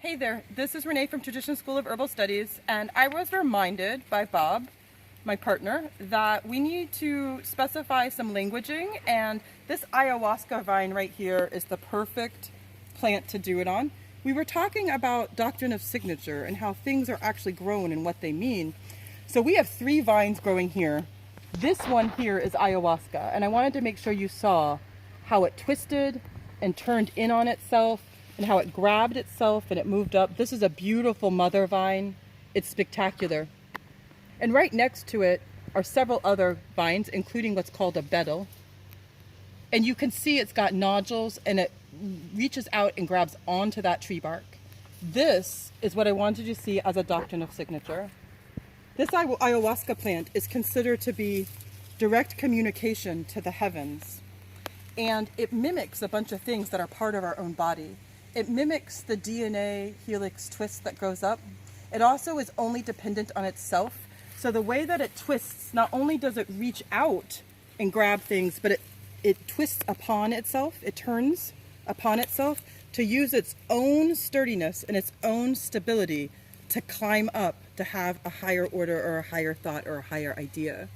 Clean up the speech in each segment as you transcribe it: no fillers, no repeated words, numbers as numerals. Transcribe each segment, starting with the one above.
Hey there, this is Renee from School of Herbal Studies, and I was reminded by Bob, my partner, that we need to specify some languaging, and this ayahuasca vine right here is the perfect plant to do it on. We were talking about Doctrine of Signature and how things are actually grown and what they mean. So we have 3 vines growing here. This one here is ayahuasca, and I wanted to make sure you saw how it twisted and turned in on itself, and how it grabbed itself and it moved up. This is a beautiful mother vine. It's spectacular. And right next to it are several other vines, including what's called a betel. And you can see it's got nodules and it reaches out and grabs onto that tree bark. This is what I wanted you to see as a Doctrine of Signature. This ayahuasca plant is considered to be direct communication to the heavens. And it mimics a bunch of things that are part of our own body. It mimics the DNA helix twist that goes up. It also is only dependent on itself. So the way that it twists, not only does it reach out and grab things, but it twists upon itself. It turns upon itself to use its own sturdiness and its own stability to climb up, to have a higher order or a higher thought or a higher idea.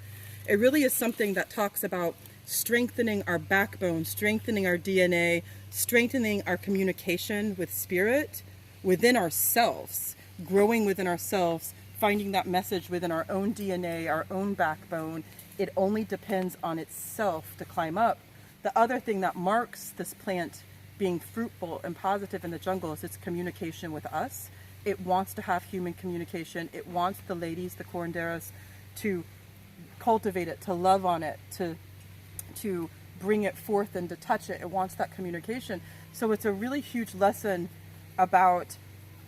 It really is something that talks about strengthening our backbone, strengthening our DNA, strengthening our communication with spirit within ourselves, growing within ourselves, finding that message within our own DNA, our own backbone. It only depends on itself to climb up. The other thing that marks this plant being fruitful and positive in the jungle is its communication with us. It wants to have human communication. It wants the ladies, the curanderas, to cultivate it, to love on it, to bring it forth and to touch it. It wants that communication. So it's a really huge lesson about,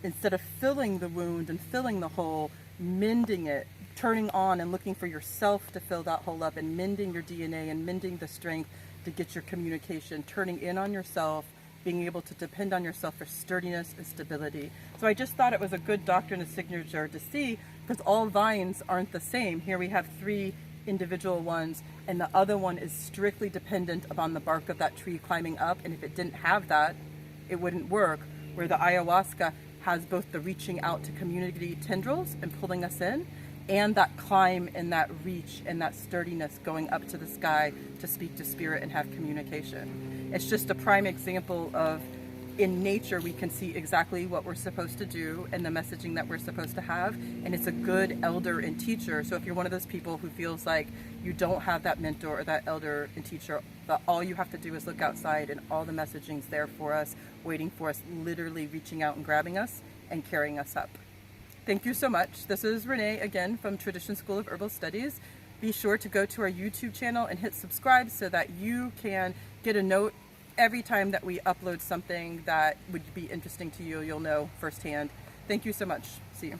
instead of filling the wound and filling the hole, mending it, turning on and looking for yourself to fill that hole up, and mending your DNA and mending the strength to get your communication, turning in on yourself, being able to depend on yourself for sturdiness and stability. So I just thought it was a good Doctrine of Signature to see, because all vines aren't the same. Here we have 3 individual ones, and the other one is strictly dependent upon the bark of that tree climbing up, and if it didn't have that, it wouldn't work. Where the ayahuasca has both the reaching out to community tendrils and pulling us in, and that climb and that reach and that sturdiness going up to the sky to speak to spirit and have communication. It's just a prime example of, in nature, we can see exactly what we're supposed to do and the messaging that we're supposed to have, and it's a good elder and teacher. So if you're one of those people who feels like you don't have that mentor or that elder and teacher, that all you have to do is look outside and all the messaging's there for us, waiting for us, literally reaching out and grabbing us and carrying us up. Thank you so much. This is Renee again from School of Herbal Studies. Be sure to go to our YouTube channel and hit subscribe so that you can get a note every time that we upload something that would be interesting to you. You'll know firsthand. Thank you so much. See you.